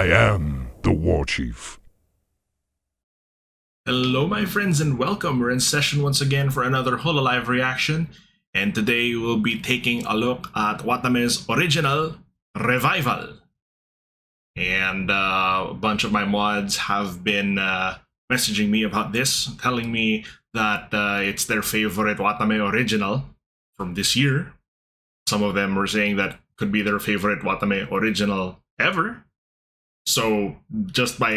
I am the War Chief. Hello, my friends, and welcome. We're in session once again for another hololive reaction, and today we'll be taking a look at Watame's original revival. And a bunch of my mods have been messaging me about this, telling me that it's their favorite Watame original from this year. Some of them were saying that could be their favorite Watame original ever. So just by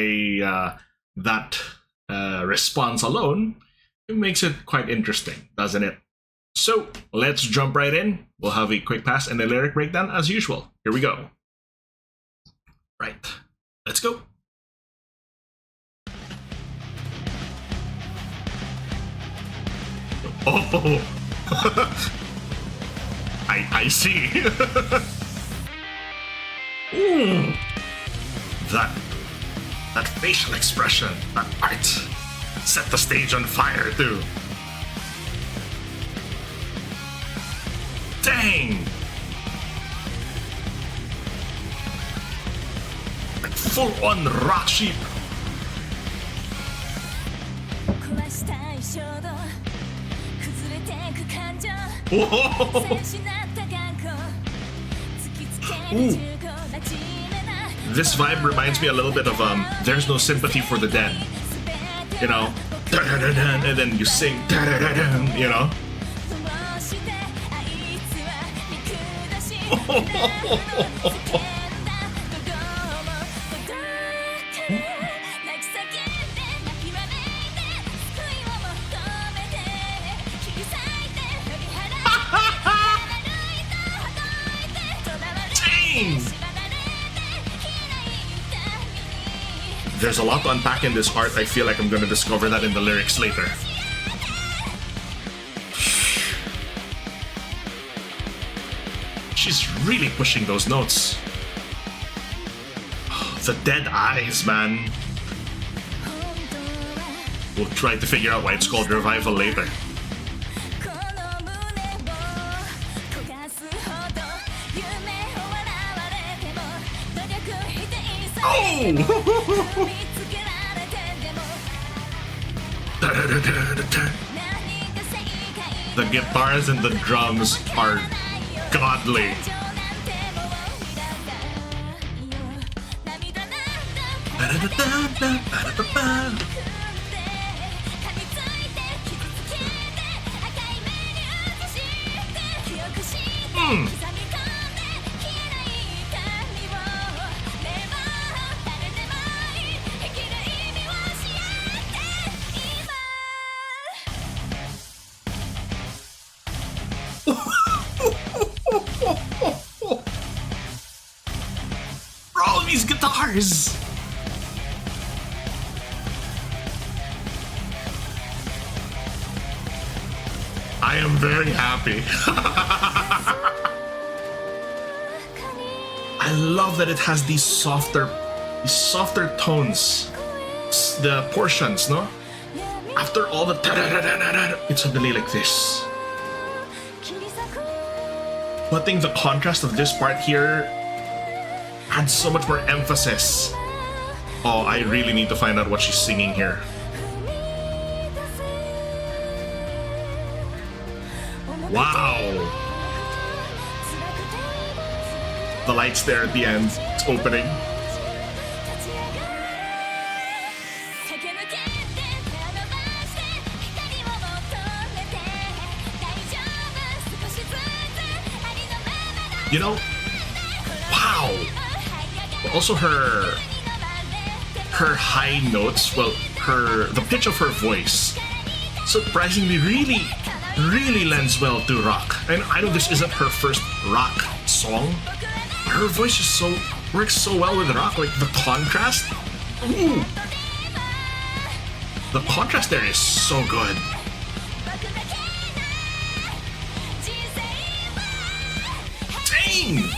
that response alone, it makes it quite interesting, doesn't it? So let's jump right in. We'll have a quick pass and a lyric breakdown as usual. Here we go. Right, let's go. Oh, I see. Ooh, that facial expression, that art, set the stage on fire too. Dang! Like full-on rock sheep. Whoa! Ooh. This vibe reminds me a little bit of There's No Sympathy for the Dead. You know? And then you sing, you know? Dang! There's a lot to unpack in this art. I feel like I'm gonna discover that in the lyrics later. She's really pushing those notes. The dead eyes, man. We'll try to figure out why it's called Revival later. Oh! The guitars and the drums are godly. Bro, these guitars! I am very happy. I love that it has these softer tones. The portions, no? After all the it's suddenly like this. Putting the contrast of this part here adds so much more emphasis. Oh, I really need to find out what she's singing here. Wow! The lights there at the end, it's opening. You know, wow! Also her high notes, well, the pitch of her voice, surprisingly really lends well to rock. And I know this isn't her first rock song. Her voice works so well with rock, like the contrast. Ooh. The contrast there is so good. Dang!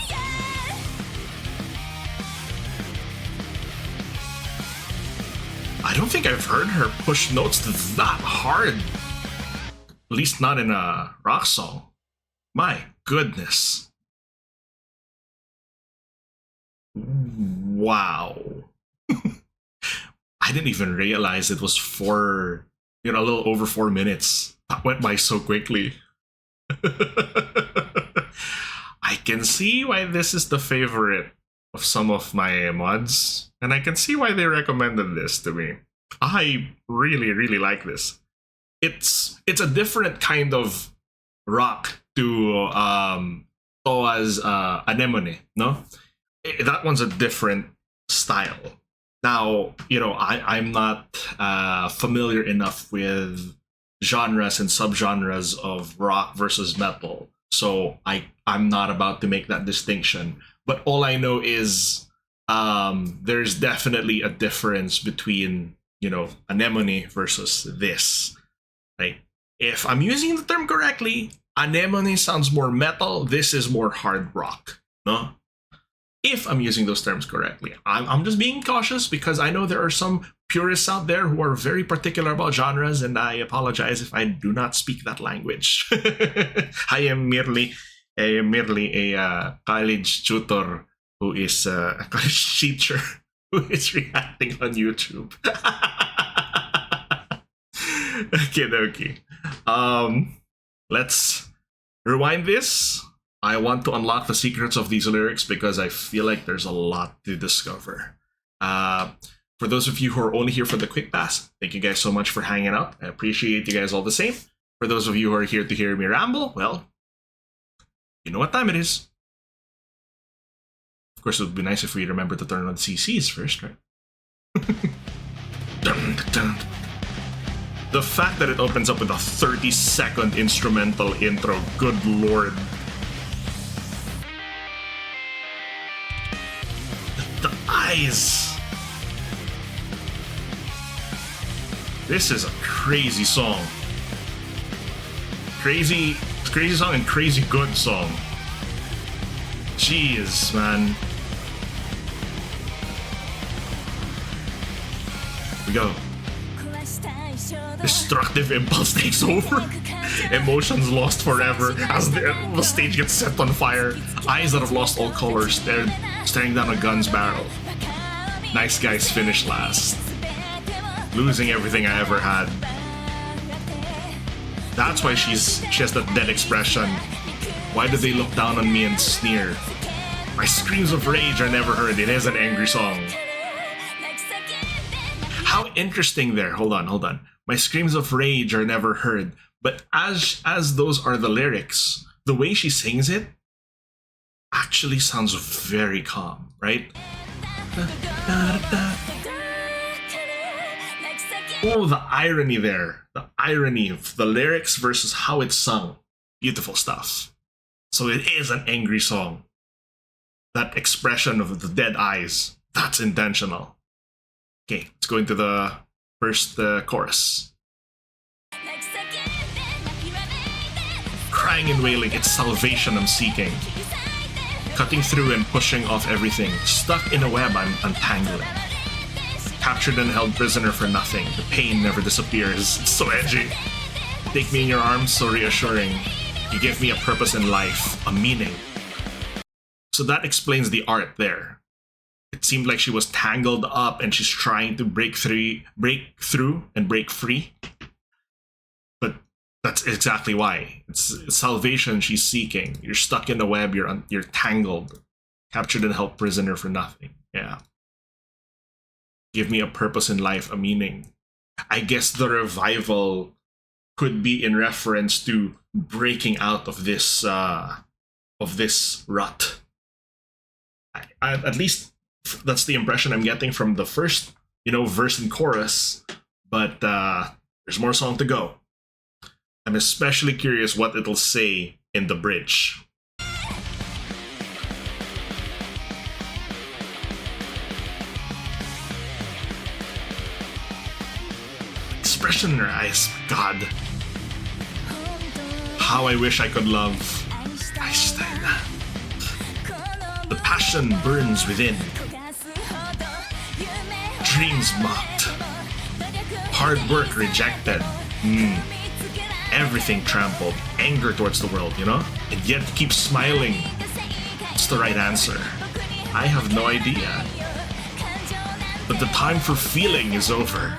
I don't think I've heard her push notes that hard. At least not in a rock song. My goodness. Wow. I didn't even realize it was a little over 4 minutes. That went by so quickly. I can see why this is the favorite of some of my mods, and I can see why they recommended this to me. I really, really like this. It's a different kind of rock to Toa's Anemone, no? That one's a different style. Now, I'm not familiar enough with genres and subgenres of rock versus metal, so I'm not about to make that distinction. But all I know is there's definitely a difference between Anemone versus this. Like, if I'm using the term correctly, Anemone sounds more metal. This is more hard rock, no? If I'm using those terms correctly. I'm just being cautious because I know there are some purists out there who are very particular about genres, and I apologize if I do not speak that language. I am merely a college tutor who is a college teacher who is reacting on YouTube. Okay. Let's rewind this. I want to unlock the secrets of these lyrics because I feel like there's a lot to discover. For those of you who are only here for the quick pass, thank you guys so much for hanging out. I appreciate you guys all the same. For those of you who are here to hear me ramble, well, you know what time it is. Of course, it would be nice if we remember to turn on CCs first, right? Dun, dun. The fact that it opens up with a 30-second instrumental intro, good lord. The eyes. This is a crazy song. Crazy song and crazy good song. Jeez, man. Here we go. Destructive impulse takes over. Emotions lost forever as the stage gets set on fire. Eyes that have lost all color staring down a gun's barrel. Nice guys finish last. Losing everything I ever had. That's why she has that dead expression. Why do they look down on me and sneer? My screams of rage are never heard. It is an angry song. How interesting there. Hold on. My screams of rage are never heard. But as those are the lyrics, the way she sings it actually sounds very calm, right? Oh, the irony there. The irony of the lyrics versus how it's sung. Beautiful stuff. So it is an angry song. That expression of the dead eyes, that's intentional. Okay, let's go into the first chorus. Crying and wailing, it's salvation I'm seeking. Cutting through and pushing off everything. Stuck in a web I'm untangling. Captured and held prisoner for nothing. The pain never disappears. It's so edgy. You take me in your arms, so reassuring. You give me a purpose in life, a meaning. So that explains the art there. It seemed like she was tangled up and she's trying to break through and break free. But that's exactly why. It's salvation she's seeking. You're stuck in the web, you're tangled. Captured and held prisoner for nothing. Yeah. Give me a purpose in life, a meaning. I guess the revival could be in reference to breaking out of this rut. At least that's the impression I'm getting from the first, verse and chorus. But there's more song to go. I'm especially curious what it'll say in the bridge. Expression in her eyes, God. How I wish I could love. The passion burns within. Dreams mocked. Hard work rejected. Everything trampled. Anger towards the world, and yet keep smiling. It's the right answer. I have no idea. But the time for feeling is over.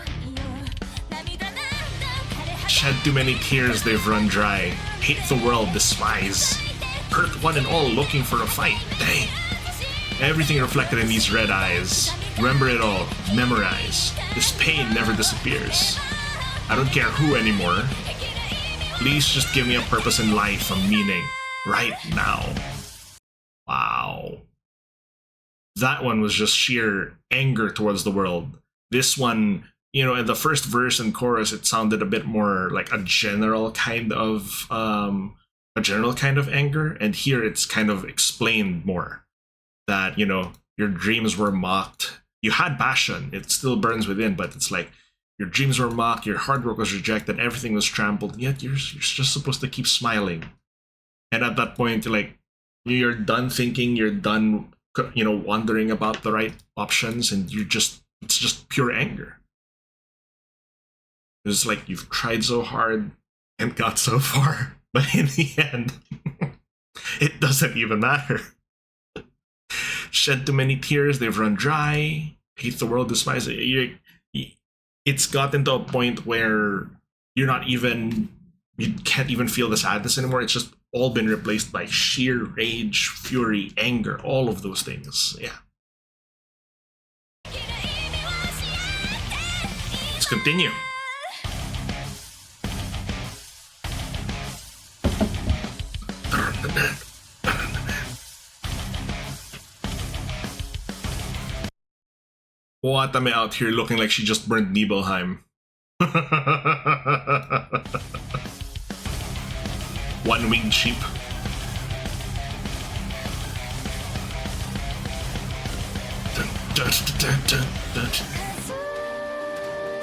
Shed too many tears, they've run dry. Hate the world, despise. Hurt one and all, looking for a fight. Dang. Everything reflected in these red eyes. Remember it all. Memorize. This pain never disappears. I don't care who anymore. Please just give me a purpose in life, a meaning. Right now. Wow. That one was just sheer anger towards the world. This one, you know, in the first verse and chorus, it sounded a bit more like a general kind of anger, and here it's kind of explained more that, you know, your dreams were mocked. You had passion, it still burns within, but it's like your dreams were mocked, your hard work was rejected, everything was trampled, and yet you're just supposed to keep smiling. And at that point, you're done thinking, you're done, you know, wondering about the right options, and it's just pure anger. It's like you've tried so hard and got so far, but in the end, it doesn't even matter. Shed too many tears, they've run dry. Hate the world, despise it. It's gotten to a point where you can't even feel the sadness anymore. It's just all been replaced by sheer rage, fury, anger, all of those things. Yeah. Let's continue. Watame out here looking like she just burned Nibelheim. One-winged sheep.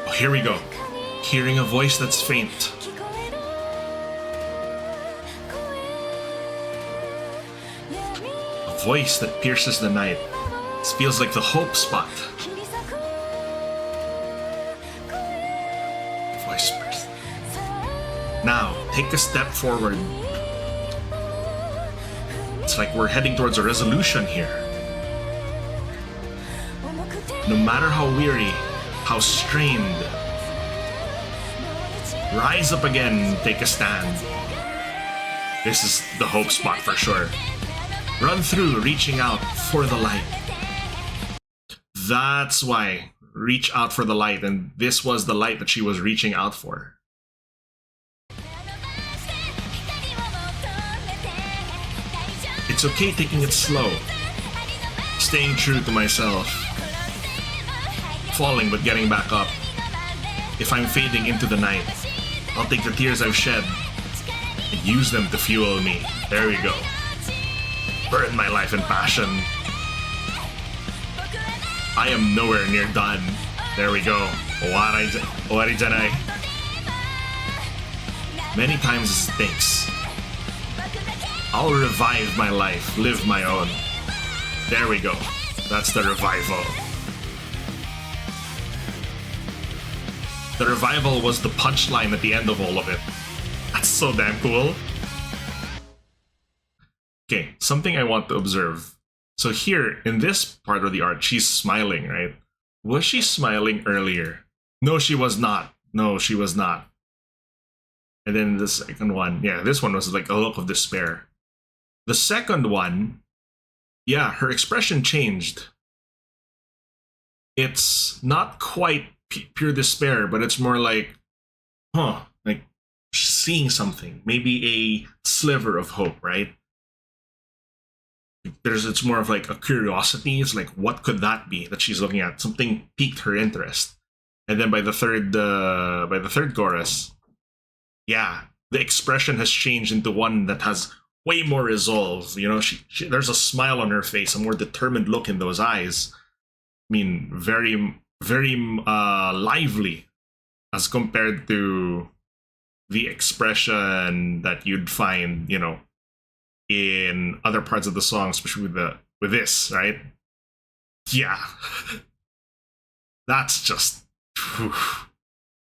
Oh, here we go. Hearing a voice that's faint. A voice that pierces the night. This feels like the hope spot. Whispers. Now, take a step forward. It's like we're heading towards a resolution here. No matter how weary, how strained, rise up again, take a stand. This is the hope spot for sure. Run through, reaching out for the light. That's why. Reach out for the light, and this was the light that she was reaching out for. It's okay taking it slow. Staying true to myself. Falling but getting back up. If I'm fading into the night, I'll take the tears I've shed and use them to fuel me. There we go. Burn my life in passion. I am nowhere near done. There we go. Owari janai. Many times it stinks. I'll revive my life, live my own. There we go. That's the revival. The revival was the punchline at the end of all of it. That's so damn cool. Okay, something I want to observe. So here, in this part of the art, she's smiling, right? Was she smiling earlier? No, she was not. No, she was not. And then the second one, yeah, this one was like a look of despair. The second one, yeah, her expression changed. It's not quite pure despair, but it's more like, like seeing something. Maybe a sliver of hope, right? It's more of like a curiosity. It's like, what could that be that she's looking at? Something piqued her interest. And then by the third chorus, yeah, the expression has changed into one that has way more resolve. You know, there's a smile on her face, a more determined look in those eyes. I mean, very, very lively as compared to the expression that you'd find, you know, in other parts of the song, especially with this, right? Yeah. That's just...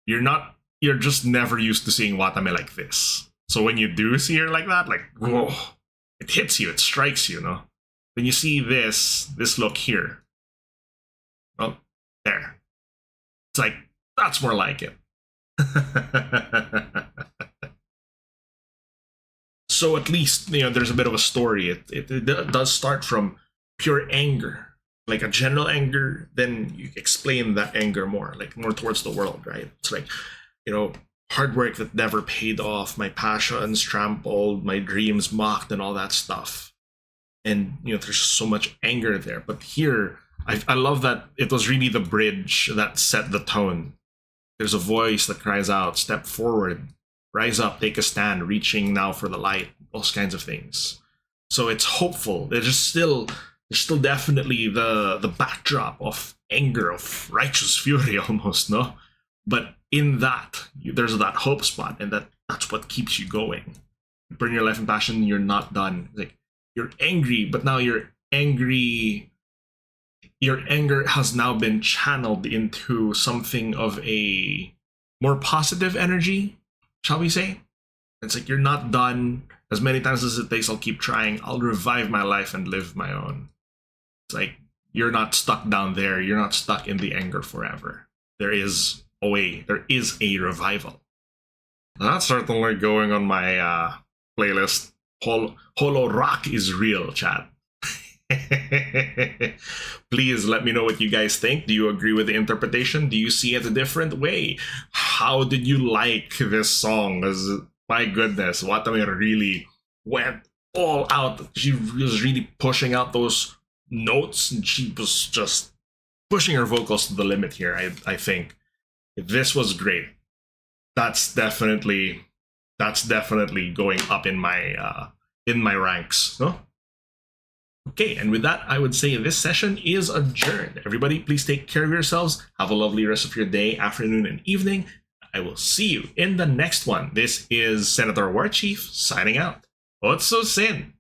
You're just never used to seeing Watame like this. So when you do see her like that, like, whoa, it hits you, it strikes you, no? when you see this look here, well, there. It's like, that's more like it. So at least, there's a bit of a story. It does start from pure anger, like a general anger. Then you explain that anger more, like more towards the world, right? It's like, hard work that never paid off, my passions trampled, my dreams mocked, and all that stuff. And there's so much anger there. But here, I love that it was really the bridge that set the tone. There's a voice that cries out, step forward, rise up, take a stand, reaching now for the light, those kinds of things. So it's hopeful. There's still definitely the backdrop of anger, of righteous fury almost, no? But in that, there's that hope spot, and that's what keeps you going. You burn your life in passion, you're not done. Like, you're angry, but now you're angry. Your anger has now been channeled into something of a more positive energy, shall we say? It's like, you're not done. As many times as it takes, I'll keep trying. I'll revive my life and live my own. It's like, you're not stuck down there. You're not stuck in the anger forever. There is a way. There is a revival. That's certainly going on my playlist. Holo Rock is real, chat. Please let me know what you guys think. Do you agree with the interpretation? Do you see it a different way? How did you like this song? My goodness, Watame really went all out. She was really pushing out those notes, and she was just pushing her vocals to the limit here. I think this was great. That's definitely going up in my ranks, no? Okay, and with that, I would say this session is adjourned. Everybody, please take care of yourselves. Have a lovely rest of your day, afternoon, and evening. I will see you in the next one. This is Senator War Chief signing out. Otsu Sin.